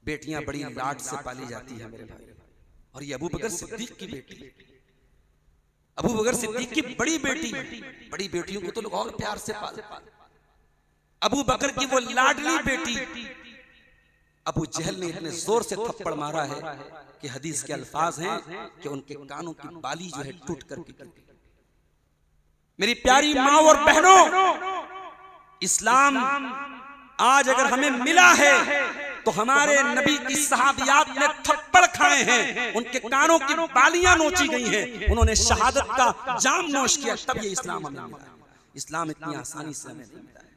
बेटियां बड़ी लाड से पाली जाती है मेरे भाई, और ये अबू बकर सिद्दीक की बेटी, अबू बकर सिद्दीक की बड़ी बेटी, बड़ी बेटियों को तो लोग और प्यार से पालते। अबू बकर की वो लाडली बेटी अबू जहल ने इतने जोर से थप्पड़ मारा है कि हदीस के अल्फाज हैं कि उनके कानों की बाली जो है टूट करके गिर गई। मेरी प्यारी माँ और बहनों, इस्लाम आज अगर हमें मिला है तो हमारे नबी की सहाबियात ने थप्पड़ खाए हैं, उनके कानों की बालियां नोची गई हैं, उन्होंने शहादत का जाम नोश किया, तब ये इस्लाम हमें मिला। इस्लाम इतनी आसानी से हमें नहीं मिला है।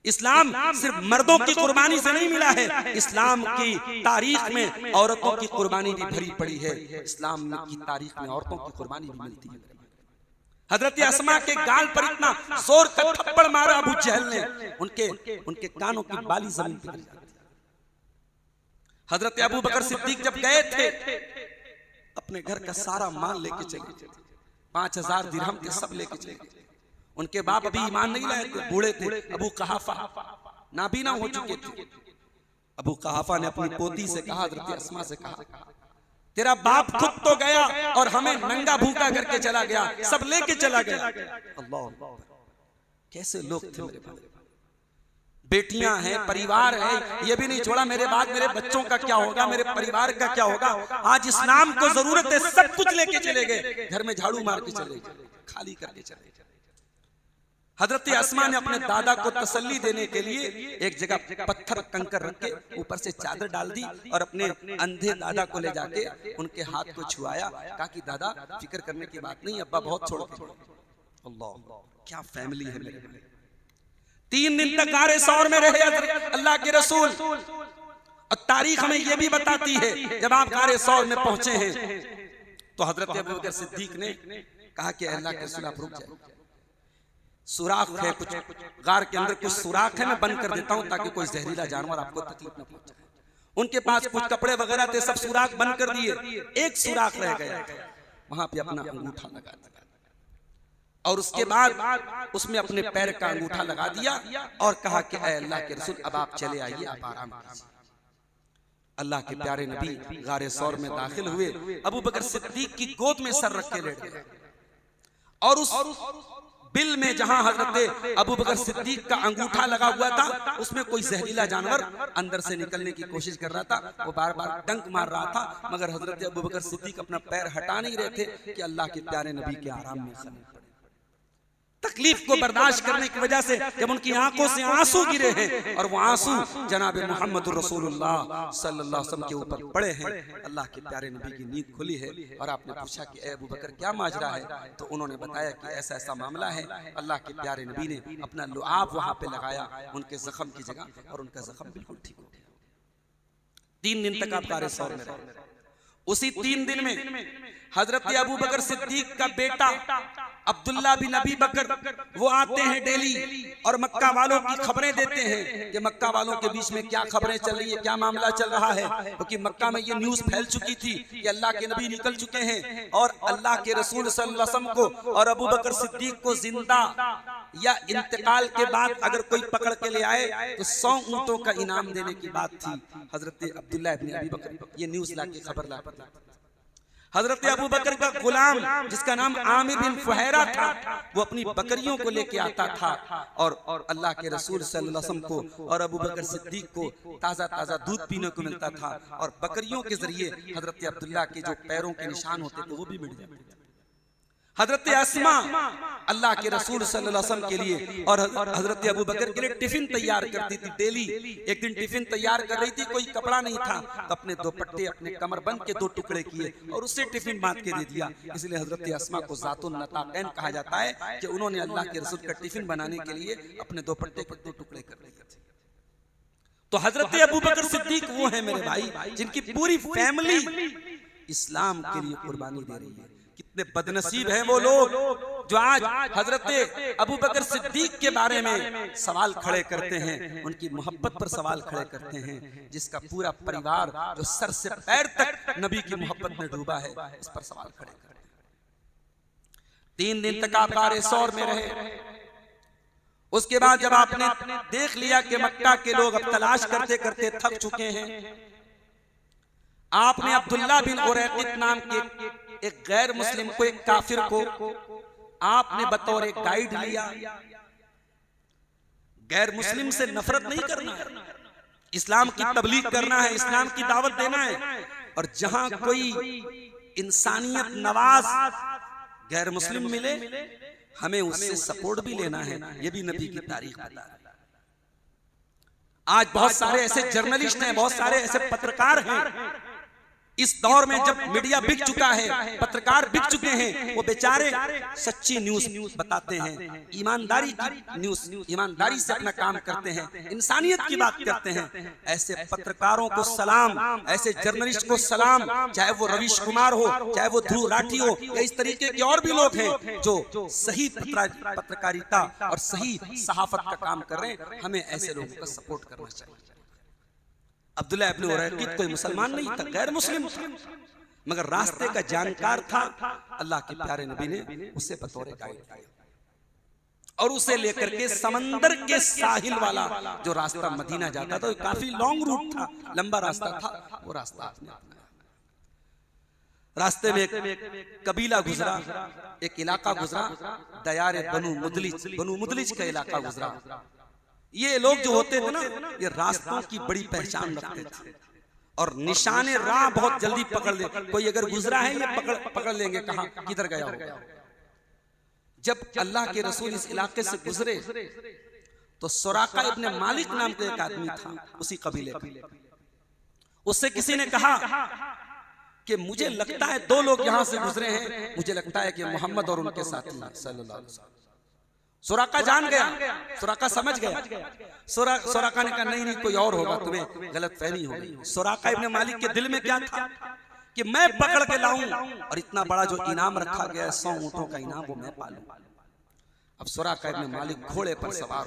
इस्लाम सिर्फ मर्दों की कुर्बानी से नहीं मिला है, इस्लाम की तारीख में औरतों की कुर्बानी भी भरी पड़ी है। इस्लाम की तारीख में औरतों की कुर्बानी भी मिलती है। हजरत अस्मा के गाल पर इतना जोर का थप्पड़ मारा अबू जहल ने, उनके कानों की बाली जमीन पर गिर जाती। हजरत अबू बकर सिद्दीक जब गए थे, अपने घर का सारा माल लेके चले गए, 5000 दिरहम के सब लेके चले गए। उनके बाप अभी ईमान नहीं लाए थे, बूढ़े थे, अबू कहाफा नाबीना हो चुके थे। अबू कहाफा ने अपनी पोती से कहा, हजरत अस्मा से कहा, तेरा बाप खुद तो गया और हमें नंगा भूखा करके चला गया, सब लेके चला गया। अल्लाह, कैसे लोग थे मेरे पास। बेटियां हैं, परिवार है, ये भी नहीं छोड़ा मेरे बाद मेरे बच्चों का क्या होगा, मेरे परिवार का क्या होगा। आज इस्लाम को जरूरत है, सब कुछ लेके चले गए, घर में झाड़ू मार के चले गए, खाली करके चले गए। हजरत अस्मा ने अपने दादा को तसल्ली देने के लिए एक जगह पत्थर कंकर रख के ऊपर से चादर डाल दी और अपने अंधे दादा को ले जाके उनके हाथ को छुआया, कहा कि दादा फिक्र करने की बात नहीं, अब्बा बहुत छोड़ के। अल्लाह, क्या फैमिली है मेरे। 3 दिन तक गारे सौर में रहे अल्लाह के रसूल, और तारीख हमें यह भी बताती है जब आप गारे सौर में पहुंचे हैं तो हजरत अबू बकर सिद्दीक ने कहा कि अल्लाह के रसूल आप रुक जाए, सुराख है कुछ गार के अंदर, कुछ सुराख है, मैं बंद कर देता हूं ताकि कोई जहरीला जानवर आपको तकलीफ न पहुंचाए। उनके पास कुछ कपड़े वगैरह थे, सब सुराख बंद कर दिए, एक सुराख रह गया, वहां पे अपना अंगूठा लगा दिया और उसके बाद उसमें अपने पैर का अंगूठा लगा दिया और कहा कि ऐ अल्लाह के रसूल अब आप चले आइए, आप आराम कीजिए। अल्लाह के प्यारे नबी गारे सौर में दाखिल हुए, अबू बकर सिद्दीक की गोद में सर रख के लेट गए और उस बिल में जहां हजरत अबू बकर सिद्दीक का अंगूठा लगा हुआ था उसमें कोई जहरीला जानवर अंदर से निकलने की कोशिश कर रहा था, वो बार बार डंक मार रहा था, मगर हजरत अबू बकर सिद्दीक अपना पैर हटा नहीं रहे थे कि अल्लाह के प्यारे नबी के आराम में खलील पड़े। तकलीफ को बर्दाश्त करने की वजह से जब उनकी आंखों से आंसू गिरे हैं और वो आंसू जनाब मोहम्मद रसूलुल्लाह सल्लल्लाहु अलैहि वसल्लम के ऊपर पड़े हैं, अल्लाह के प्यारे नबी की नींद खुली है। और आपने पूछा कि ए अबू बकर क्या माजरा है, तो उन्होंने बताया कि ऐसा ऐसा मामला है। अल्लाह के प्यारे नबी ने अपना लुआब वहां पे लगाया उनके जख्म की जगह और उनका जख्म बिल्कुल ठीक हो गया। 3 दिन तक आप कार सौर में रहे। उसी 3 दिन में हजरत अबू बकर सिद्दीक का बेटा अब्दुल्ला बिन अबी बकर वो आते हैं डेली और मक्का वालों की खबरें देते हैं कि मक्का वालों के बीच में क्या खबरें चल रही है, क्या मामला चल रहा है। क्योंकि मक्का में ये न्यूज़ फैल चुकी थी कि अल्लाह के नबी निकल चुके हैं और अल्लाह के रसूल सल्लल्लाहु अलैहि वसल्लम को और अबू बकर सिद्दीक को जिंदा या इंतकाल के बाद अगर कोई पकड़ के ले आए तो 100 ऊंटों का इनाम देने की बात थी। हजरत अब्दुल्ला बिन अबी बकर ये न्यूज़ ला के खबर ला हजरत अबू बकर का गुलाम जिसका नाम आमिर बिन फुहैरा था, वो अपनी बकरियों को लेके आता था और अल्लाह के रसूल सल्लल्लाहु अलैहि वसल्लम को और अबू बकर सिद्दीक को ताज़ा ताज़ा दूध पीने को मिलता था। और बकरियों के जरिए हजरत अब्दुल्ला के जो पैरों के निशान होते थे वो भी मिट जाते थे। हजरत अस्मा अल्लाह के रसूल सल्लल्लाहु अलैहि वसल्लम के लिए और हजरत अबू बकर के लिए टिफिन तैयार करती थी डेली। एक दिन टिफिन तैयार कर रही थी, कोई कपड़ा नहीं था, तो अपने दुपट्टे अपने कमर बंद के 2 टुकड़े किए और उससे टिफिन बांध के दे दिया। इसलिए हजरत अस्मा को ज़ातुन नताक़ैन कहा जाता है कि उन्होंने अल्लाह के रसूल का टिफिन बनाने के लिए अपने दुपट्टे के 2 टुकड़े कर दिए थे। तो हजरत अबू बकर सिद्दीक वो है मेरे भाई जिनकी पूरी फैमिली इस्लाम के लिए कुर्बानी दे रही है। कितने बदनसीब हैं वो लोग जो आज हजरत अबू बकर सिद्दीक के बारे में सवाल खड़े करते हैं, उनकी मोहब्बत पर सवाल खड़े करते हैं, जिसका पूरा परिवार जो सर से पैर तक नबी की मोहब्बत में डूबा है उस पर सवाल खड़े करते हैं। 3 दिन तक आप कार सौर में रहे। उसके बाद जब आपने देख लिया कि मक्का के लोग अब तलाश करते करते थक चुके हैं, आपने अब्दुल्ला बिन उरैकित नाम के एक गैर मुस्लिम को, एक काफिर को आपने बतौर एक गाइड लिया। गैर मुस्लिम से नफरत नहीं करना है, इस्लाम की तबलीग करना है, इस्लाम की दावत देना है। और जहां कोई इंसानियत नवाज गैर मुस्लिम मिले हमें उससे सपोर्ट भी लेना है। ये भी नबी की तारीख बता रही है। आज बहुत सारे ऐसे जर्नलिस्ट हैं, बहुत सारे ऐसे पत्रकार हैं। इस दौर में जब मीडिया बिक चुका है, पत्रकार बिक चुके हैं, वो बेचारे सच्ची न्यूज़ बताते हैं, ईमानदारी की न्यूज़, ईमानदारी से अपना काम करते हैं, इंसानियत की बात करते हैं। ऐसे पत्रकारों को सलाम, ऐसे जर्नलिस्ट को सलाम, चाहे वो रवीश कुमार हो, चाहे वो ध्रुव राठी हो, या इस तरीके के और भी लोग हैं जो सही पत्रकारिता और सही सहाफत का काम कर रहे हैं। हमें ऐसे लोगों का सपोर्ट करना चाहिए। अब्दुल्ला इब्न उरैकित कोई मुसलमान नहीं था, गैर मुस्लिम था, मगर रास्ते का जानकार था। अल्लाह के प्यारे नबी ने उसे बतौर गाइड किया और उसे लेकर के समंदर के साहिल वाला जो रास्ता मदीना जाता था, काफी लॉन्ग रूट था, लंबा रास्ता था, वो रास्ता आपने अपनाया। रास्ते में एक कबीला गुजरा, एक इलाका गुजरा, दयार बनु मुदलिज का इलाका गुजरा। ये लोग जो होते थे ना, ये रास्तों की बड़ी पहचान रखते थे और निशाने राह बहुत जल्दी पकड़ ले। कोई अगर गुजरा है ये पकड़ लेंगे कहाँ किधर गया होगा। जब अल्लाह के रसूल इस इलाके से गुजरे तो सुराका इब्न मालिक नाम का एक आदमी था, उसी कबीले का। उससे किसी ने कहा कि मुझे लगता है 2 लोग यहाँ से गुजरे हैं, मुझे लगता है कि मोहम्मद और उनके साथी सल्लल्लाहु अलैहि वसल्लम। सुराका जान गया, सुराका समझ गया। सुराका ने कहा नहीं कोई और होगा, तुम्हें गलतफहमी हो गई। सुराका इब्न मालिक के दिल में क्या था कि मैं पकड़ के लाऊं और इतना बड़ा जो इनाम रखा गया है 100 ऊंटों का इनाम, वो मैं पालूं। अब सुराका इब्न मालिक घोड़े पर सवार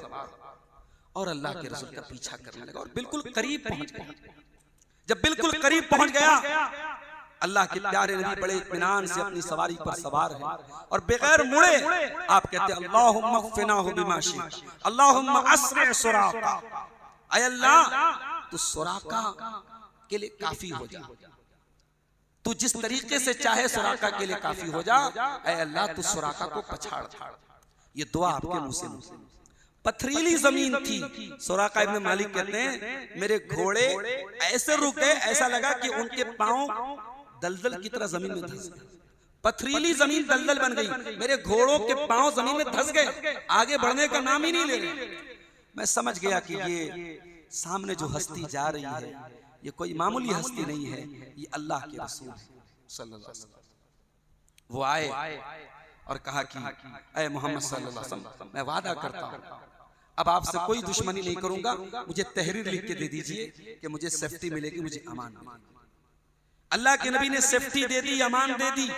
और अल्लाह के रसूल का पीछा करने लगा और बिल्कुल करीब पहुंच गया। जब बिल्कुल करीब पहुंच गया, अल्लाह के प्यारे नबी बड़े इत्मीनान से अपनी सवारी पर सवार है और बगैर मुड़े आप कहते हैं अल्लाहुम्मा फ़िनाहु बिमा शि'त, अल्लाहुम्मा अस्रि सुराका। ऐ अल्लाह तू सुराका के लिए काफी हो जा, तू जिस तरीके से चाहे सुराका के लिए काफी हो जा। ऐ अल्लाह तू सुराका को पछाड़। ये दुआ आपके मुंह से। पथरीली जमीन थी। सुराका इब्न मालिक कहते हैं मेरे घोड़े ऐसे रुके, ऐसा लगा कि उनके पांव दलदल की तरह जमीन में धंस गए। पथरीली जमीन दलदल बन गई, मेरे घोड़ों के पांव जमीन में धंस गए, आगे बढ़ने का नाम ही नहीं ले रहे। मैं समझ गया कि ये सामने जो हस्ती जा रही है ये कोई मामूली हस्ती नहीं है, ये अल्लाह के रसूल सल्लल्लाहु अलैहि वसल्लम। वो आए और कहा कि ऐ मोहम्मद सल्लल्लाहु अलैहि वसल्लम, मैं वादा करता हूं अब आपसे कोई दुश्मनी नहीं करूंगा, मुझे तहरीर लिख के दे दीजिए कि मुझे सेफ्टी मिलेगी, मुझे अमान मिलेगी। अल्लाह के नबी ने सेफ्टी दे दी, अमान दे दी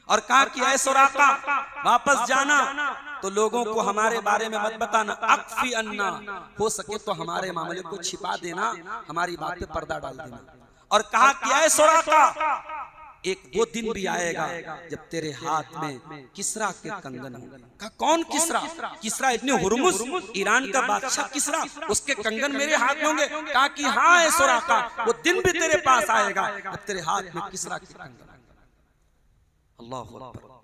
और कहा कि ऐ सुराका वापस जाना तो लोगों को हमारे बारे में मत बताना, अक्फी अन्ना, हो सके तो हमारे मामले को छिपा देना, हमारी बात पे पर्दा डाल देना। और कहा कि ऐ सुराका एक वो दिन भी आएगा जब तेरे हाथ में किसरा के कंगन होंगे। कहा कौन किसरा? किसरा इब्ने हुरमुज, ईरान का बादशाह किसरा, उसके कंगन मेरे हाथ में होंगे। कहा कि हाँ ऐ सुराका, वो दिन भी तेरे पास आएगा जब तेरे हाथ में किसरा के कंगन। अल्लाहु अकबर।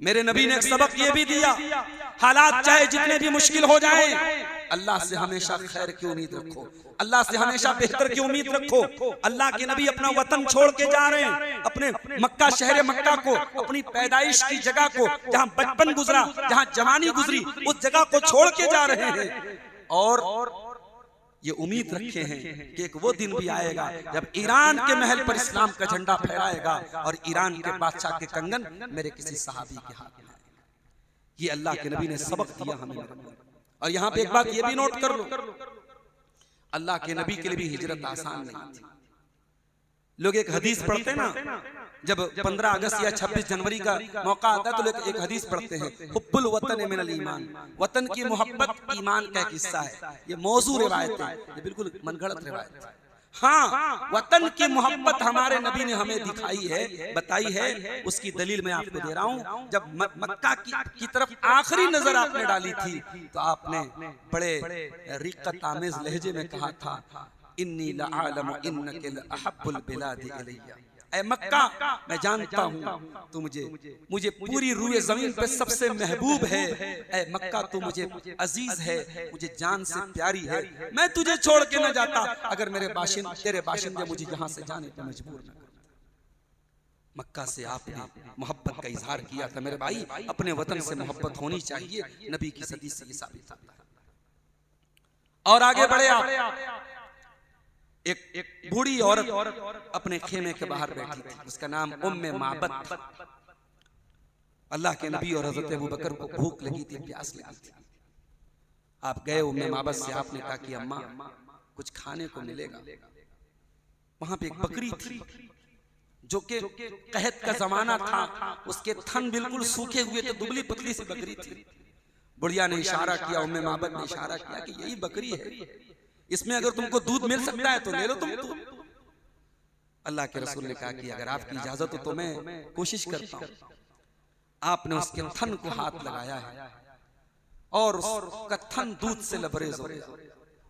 मेरे नबी ने एक सबक ये भी दिया, हालात चाहे जितने भी मुश्किल हो जाएं, अल्लाह से हमेशा खैर की उम्मीद रखो, अल्लाह से हमेशा बेहतर की उम्मीद रखो। अल्लाह के नबी अपना वतन छोड़ के जा रहे हैं, अपने मक्का, शहर मक्का को, अपनी पैदाइश की जगह को, जहां बचपन गुजरा, जहां जवानी गुजरी, उस जगह को छोड़ के जा रहे हैं और ये उम्मीद रखे हैं कि एक वो दिन भी आएगा जब ईरान के महल पर इस्लाम का झंडा फहराएगा और ईरान के बादशाह के कंगन मेरे किसी सहाबी के हाथ में आएगा। ये अल्लाह के नबी ने सबक दिया हमें। और यहाँ पे एक बात ये भी नोट कर लो, अल्लाह के नबी के लिए भी हिजरत आसान नहीं थी। लोग एक हदीस पढ़ते ना, जब 15 अगस्त या 26 जनवरी का मौका आता है तो लोग एक हदीस पढ़ते हैं, हुब्बुल वतन मिनल ईमान, वतन की मोहब्बत ईमान का एक हिस्सा है। ये मौजू रिवायत है, ये बिल्कुल मनगढ़ंत रिवायत है। हाँ, वतन की मोहब्बत हमारे नबी ने हमें दिखाई है, बताई है। उसकी दलील मैं आपको दे रहा हूँ। जब मक्का की तरफ आखिरी नजर आपने डाली थी तो आपने बड़े रिक्कत आमेज लहजे में कहा था, इन्नी लअअलमु इन्नका लअहब्बुल बिलादि इलैया। ऐ मक्का, मैं जानता हूँ तू मुझे पूरी रूए जमीन पे सबसे महबूब है। ऐ मक्का, तू मुझे अजीज है, मुझे जान से प्यारी है। मैं तुझे छोड़ के न जाता अगर तेरे बाशिंदे मुझे यहाँ से जाने पर मजबूर न करते। मक्का से आपने मोहब्बत का इजहार किया था। मेरे भाई, अपने वतन से मोहब्बत होनी चाहिए, नबी की सदी से ये साबित होता है। और आगे बढ़े आप, एक बूढ़ी औरत अपने खेमे के बाहर बैठी थी, उसका नाम उम्मे माबद था। अल्लाह के नबी और हजरत अबू बकर को भूख लगी थी, प्यास लगी थी। आप गए उम्मे माबद से, आपने कहा कि अम्मा कुछ खाने को मिलेगा। वहां पे एक बकरी थी जो कि कहत का जमाना था, उसके थन बिल्कुल सूखे हुए थे, दुबली पतली सी बकरी थी। बुढ़िया ने इशारा किया, उम्मे माबद ने इशारा किया कि यही बकरी है, इसमें अगर तुमको दूध मिल सकता है तो ले लो तुम। अल्लाह के रसूल ने कहा कि अगर आपकी इजाजत हो तो मैं कोशिश करता हूं। आपने उसके थन को हाथ लगाया है और उसका थन दूध से लबरेज हो गया।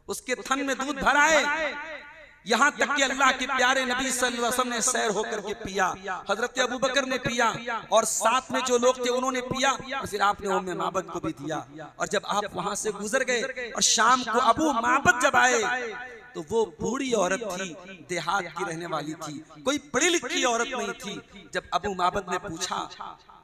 उसके थन में दूध भरा है, यहां तक कि अल्लाह के प्यारे नबी सल्लल्लाहु अलैहि वसल्लम ने सैर होकर के पिया, हजरत अबू बकर ने पिया और साथ में जो लोग थे उन्होंने पिया, और फिर आपने उम्मे माबद को भी दिया। और जब आप वहां से गुजर गए और शाम को अबू माबद जब आए तो वो बूढ़ी औरत थी, देहात की रहने वाली थी, कोई पढ़ी लिखी औरत नहीं थी। जब अबू माबद ने पूछा,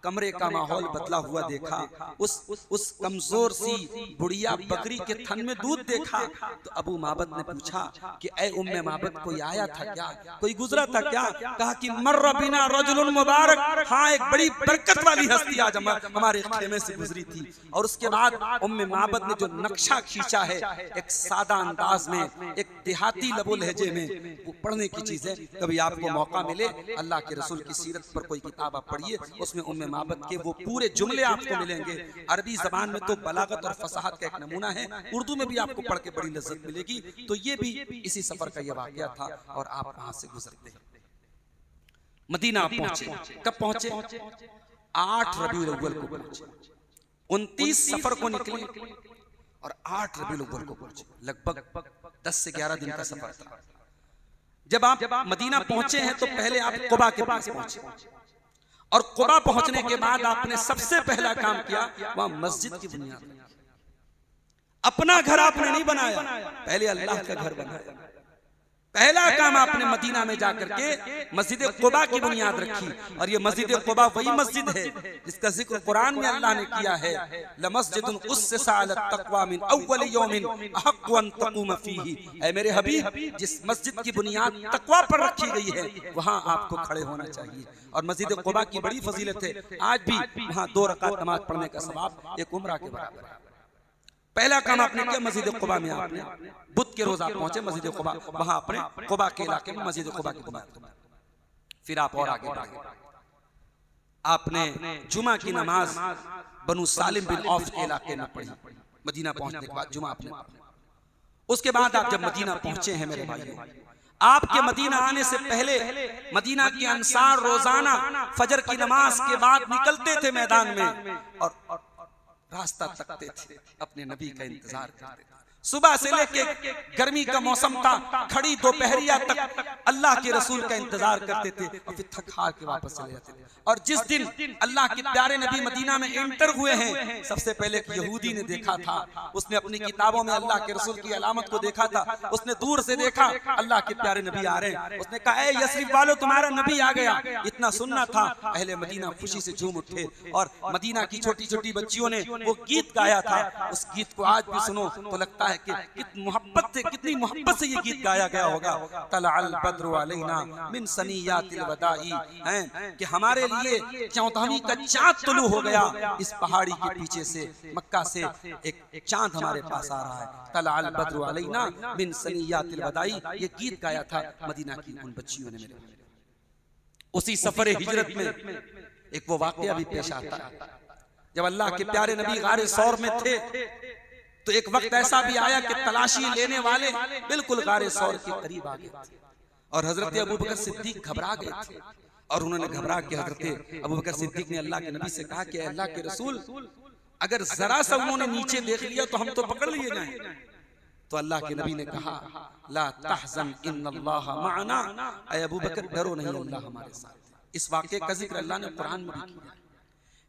कमरे का माहौल बदला हुआ देखा, उस कमजोर सी बुढ़िया बकरी के थन में दूध देखा, तो अबू माबद ने पूछा कि ऐ उम्मे माबद, कोई आया था क्या, कोई गुजरा था क्या? कहा कि मर्र बिना रजुलुन मुबारक, हाँ एक बड़ी बरकत वाली हस्ती आज हमारे खेमे से गुजरी थी। और उसके बाद उम्मे माबद ने जो नक्शा खींचा है एक सादा अंदाज में, एक देहाती लबो लहजे में, वो पढ़ने की चीज है। कभी आपको मौका मिले, अल्लाह के रसूल की सीरत पर कोई किताब आप पढ़िए, उसमें उम्मे माबद के वो पूरे जुमले आपको मिलेंगे। अरबी जबान में तो बलागत और फसाहत का एक नमूना है, उर्दू में भी आपको पढ़ के बड़ी लज्जत मिलेगी। तो ये भी इसी सफर का ये वाकया था और आप वहां से गुजरते हैं। मदीना पहुंचे। कब पहुंचे? 8 रबीउल अव्वल को पहुंचे। 29 सफर को निकले और 8 रबीउल अव्वल को पहुंचे। लगभग 10 से 11 दिन का सफर था। जब आप मदीना पहुंचे हैं तो पहले आप कुबा के पास पहुंचे और कुबा पहुंचने के बाद आपने सबसे पहला काम किया, वहां मस्जिद की बुनियाद। अपना घर आपने नहीं बनाया, पहले अल्लाह का घर बनाया। पहला काम आपने मदीना में जाकर के मस्जिद कुबा की बुनियाद रखी। और ये मस्जिद कुबा वही मस्जिद है जिसका जिक्र कुरान में अल्लाह ने किया है, लमस्जिदुन उस्सिसा अला तक़वा मिन अव्वल यौमिन अहक़्क़ु अन तक़ूम फ़ीही। ऐ मेरे हबीब, जिस मस्जिद की बुनियाद तक़वा पर रखी गई है वहाँ आपको खड़े होना चाहिए। और मस्जिद कुबा की बड़ी फजीलत है, आज भी वहाँ 2 रकात नमाज पढ़ने का सवाब एक उम्रा के बराबर है। पहला काम आपने किया मस्जिद कुबा में, आपने बुध के रोज आप पहुंचे मस्जिद कुबा, वहां अपने कुबा के इलाके में मस्जिद कुबा की बुनियाद। फिर आप और आगे बढ़े, आपने जुमा की नमाज बनु सालिम बिन औफ के इलाके में पढ़ी। मदीना पहुंचने के बाद जुमा आपने पढ़ा। उसके बाद आप जब मदीना पहुंचे हैं मेरे भाइयों, आपके मदीना आने से पहले मदीना के अंसार रोजाना फजर की नमाज के बाद निकलते थे मैदान में और रास्ता तकते थे, अपने नबी का इंतजार करते थे। सुबह से लेके गर्मी का मौसम था, खड़ी दोपहरिया तक अल्लाह के रसूल का इंतजार करते थे और फिर थक हार के वापस चले जाते थे। और जिस दिन अल्लाह के प्यारे नबी मदीना में एंटर हुए हैं, सबसे पहले एक यहूदी ने देखा था, उसने अपनी किताबों में अल्लाह के रसूल की अलामत को देखा था। उसने दूर से देखा अल्लाह के प्यारे नबी आ रहे हैं, उसने कहा ए यस्रिब वालों, तुम्हारा नबी आ गया। इतना सुनना था, अहले मदीना खुशी से झूम उठे और मदीना की छोटी छोटी बच्चियों ने वो गीत गाया था। उस गीत को आज भी सुनो तो लगता है कि कितनी मोहब्बत से ये गीत गाया गया होगा। तलअल बद्रु अलैना मिन सनियातिल वदाई, हैं कि हमारे लिए 14वीं का चांद तुलू हो गया। इस पहाड़ी के पीछे से मक्का से एक चांद हमारे पास आ रहा है। तलअल बद्रु अलैना मिन सनियातिल वदाई, ये गीत गाया था मदीना की उन बच्चियों ने। मेरे उसी सफर हिजरत में एक वो वाकया भी पेश आता है, जब अल्लाह के प्यारे नबी गारे सौर में थे तो एक वक्त ऐसा भी आया कि तलाशी लेने वाले बिल्कुल गारे सौर के करीब आ गए थे और हजरत अबू बकर सिद्दीक घबरा गए थे। और उन्होंने घबरा के हजरत अबू बकर सिद्दीक ने अल्लाह के नबी से कहा कि अल्लाह के रसूल, अगर जरा सा उन्होंने नीचे देख लिया तो हम तो पकड़ लिए जाएं। तो अल्लाह के नबी ने कहा ला तहज़न इन्नल्लाह मअना, ऐ अबू बकर डरो नहीं, अल्लाह हमारे साथ। इस वाक़े का जिक्र अल्लाह ने कुरान में भी किया,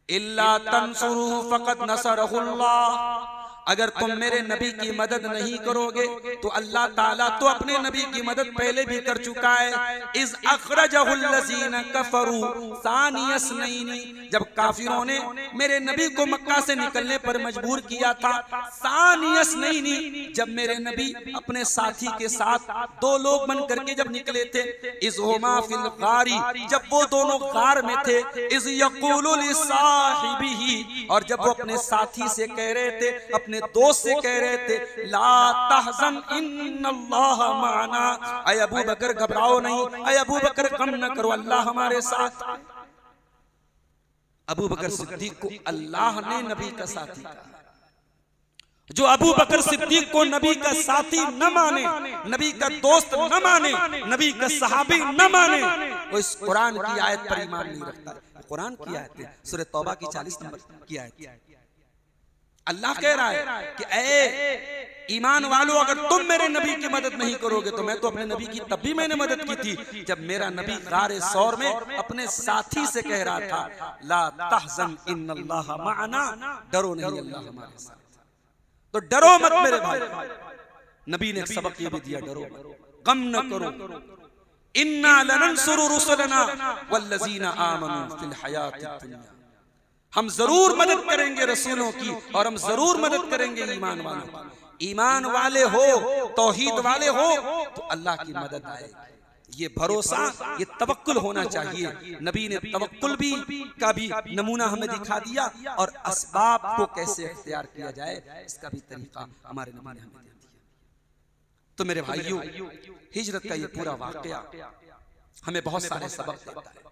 इल्ला तंसुरुहु फक़द नसरहुल्लाह, अगर तुम मेरे नबी की मदद नहीं करोगे तो अल्लाह ताला तो अपने नबी की मदद पहले भी कर चुका है। इज़ अख़रजहुल लज़ीना कफ़रू सानिय स्नैनी, जब काफिरों ने मेरे नबी को मक्का से निकलने पर मजबूर किया था। सानिय स्नैनी, जब मेरे नबी अपने साथी के साथ 2 लोग बन करके जब निकले थे। इज़ हुमा फिल गारी, जब वो दोनों गार में थे। इज़ यक़ूलु लिसाहिबिही, और जब वो अपने साथी से कह रहे थे, अपने दोस्त से कह रहे थे, ला तहज़न इन्नल्लाह माना, ऐ अबू बकर घबराओ नहीं, ऐ अबू बकर गम न करो, अल्लाह हमारे साथ। अबू बकर सिद्दीक को अल्लाह ने नबी का साथी कहा। जो अबू बकर सिद्दीक को नबी का साथी न माने, नबी का दोस्त न माने, नबी का सहाबी न माने, वो इस कुरान की आयत पर ईमान नहीं रखता है। कुरान की आयत है, सूरह तौबा की 40 नंबर की आयत। अल्लाह कह रहा है कि ऐ ईमान वालों, अगर तुम मेरे नबी की मदद नहीं करोगे तो मैं तो अपने नबी की तब भी मैंने मदद की थी, जब मेरा नबी गारे सौर में अपने साथी से कह रहा था ला तहज़न इन्नल्लाह मअना, डरो नहीं, अल्लाह हमारे साथ। तो डरो मत मेरे भाई, नबी ने सबक ये भी दिया, डरो मत, गम न करो। इन्ना लनंसुरु रुसलना वल्लज़ीना आमनू फिल हयातिद दुनिया, हम जरूर मदद करेंगे रसूलों की और हम जरूर मदद करेंगे ईमान वालों की। ईमान वाले हो, तौहीद वाले हो तो अल्लाह की मदद आएगी। ये भरोसा, ये तवक्कुल होना चाहिए। नबी ने तवक्कुल भी का भी नमूना हमें दिखा दिया और असबाब को कैसे इख्तियार किया जाए इसका भी तरीका हमारे नबी ने हमें दे दिया। तो मेरे भाइयों, हिजरत का ये पूरा वाकया हमें बहुत सारे सबक देता है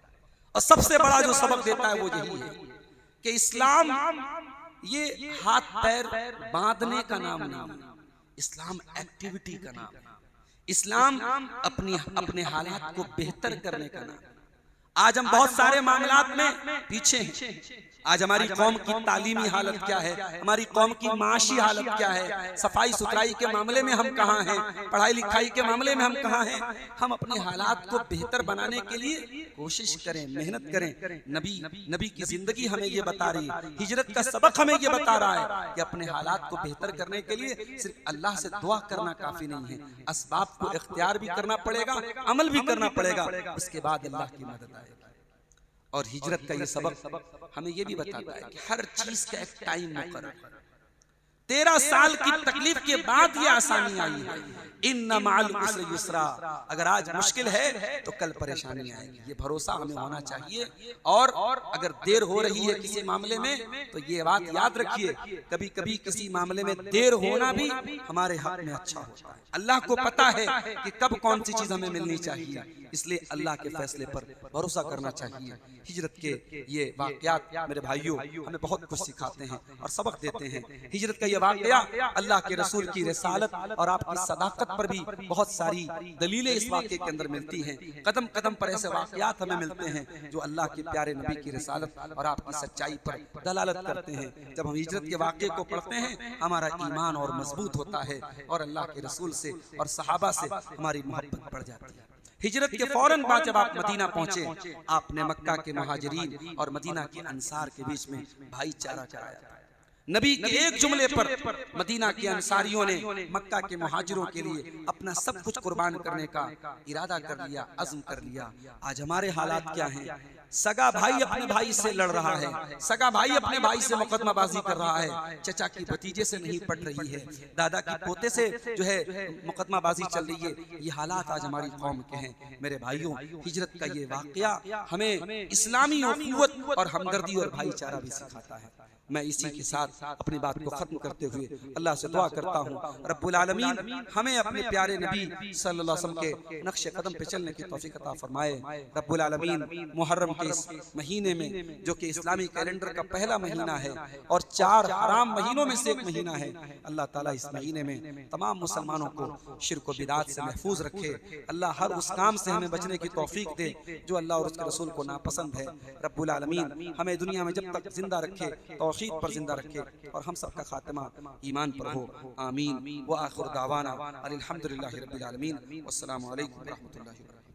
और सबसे बड़ा जो सबक देता है वो यही है कि इस्लाम ये हाथ पैर बांधने का नाम नहीं है, इस्लाम एक्टिविटी का नाम है। इस्लाम अपने हालात को बेहतर करने का नाम है। आज हम बहुत सारे मामलात में पीछे हैं। आज हमारी कौम की तालीमी हालत क्या है, हमारी कौम की माशी हालत क्या है, सफाई सुथराई के मामले में हम कहाँ हैं, पढ़ाई लिखाई के मामले में हम कहाँ हैं। हम अपने हालात को बेहतर बनाने के लिए कोशिश करें, मेहनत करें। नबी की जिंदगी हमें ये बता रही है, हिजरत का सबक हमें ये बता रहा है कि अपने हालात को बेहतर करने के लिए सिर्फ अल्लाह से दुआ करना काफी नहीं है, असबाब को इख्तियार भी करना पड़ेगा, अमल भी करना पड़ेगा, उसके बाद अल्लाह की मदद आएगी। और हिजरत का ये सबक हमें ये भी बताता है कि हर चीज का एक टाइम मुकर्रर। 13 साल की तकलीफ के बाद ये आसानी आई है। इन्ना मअल उसरि युस्रा, अगर आज मुश्किल है तो कल परेशानी आएगी, ये भरोसा हमें होना चाहिए। और अगर देर हो रही है किसी मामले में तो ये बात याद रखिए, कभी कभी किसी मामले में देर होना भी हमारे हक में अच्छा होता है। अल्लाह को पता है कि कब कौन सी चीज हमें मिलनी चाहिए, इसलिए अल्लाह के फैसले पर भरोसा करना चाहिए। हिजरत के ये वाकयात मेरे भाइयों हमें बहुत कुछ सिखाते हैं और सबक देते हैं। हिजरत का ये वाकया अल्लाह के रसूल की रिसालत और आपकी सदाकत पर भी बहुत सारी दलीलें इस वाकये के अंदर मिलती हैं। कदम कदम पर ऐसे वाकयात हमें मिलते हैं जो अल्लाह के प्यारे नबी की रिसालत और आपकी सच्चाई पर दलालत करते हैं। जब हम हिजरत के वाकये को पढ़ते हैं हमारा ईमान और मजबूत होता है और अल्लाह के रसूल से और सहाबा से हमारी मोहब्बत बढ़ जाती है। हिजरत के फौरन बाद जब आप मदीना पहुंचे, आपने मक्का के मुहाजिरीन और मदीना के अंसार के बीच में भाईचारा कराया। नबी के एक जुमले पर मदीना के अंसारियों ने मक्का के मुहाजिरों के लिए अपना सब कुछ कुर्बान करने का इरादा कर लिया, अज़्म कर लिया। आज हमारे हालात क्या हैं? सगा भाई अपने भाई से लड़ रहा है, सगा भाई अपने भाई से मुकदमाबाजी कर रहा है, चचा की भतीजे से नहीं पट रही है, दादा की पोते से जो है मुकदमाबाजी चल रही है। ये हालात आज हमारी कौम के हैं। मेरे भाइयों, हिजरत का ये वाकया हमें इस्लामी उख़्वत और हमदर्दी और भाईचारा भी सिखाता है। मैं इसी के साथ अपनी बात को खत्म करते हुए अल्लाह से दुआ करता हूँ, रब्बुल आलमीन हमें अपने प्यारे नबी सल्लल्लाहु अलैहि वसल्लम के नक्शे कदम पे चलने की तौफीक अता फरमाए। रब्बुल आलमीन मुहर्रम के इस महीने में जो कि इस्लामी कैलेंडर का पहला महीना है और 4 हराम महीनों में से एक महीना है, अल्लाह ताला इस महीने में तमाम मुसलमानों को शिर्क व बिदात से महफूज रखे। अल्लाह हर उस काम से हमें बचने की तौफीक दे जो अल्लाह और उसके रसूल को नापसंद है। रब्बुल आलमीन हमें दुनिया में जब तक जिंदा रखे तौहीद पर जिंदा रखे और हम सबका खात्मा ईमान पर हो। आमीन व आखिर दावाना अल्हम्दुलिल्लाहि रब्बिल आलमीन। वस्सलामु अलैकुम व रहमतुल्लाहि व बरकातुहू।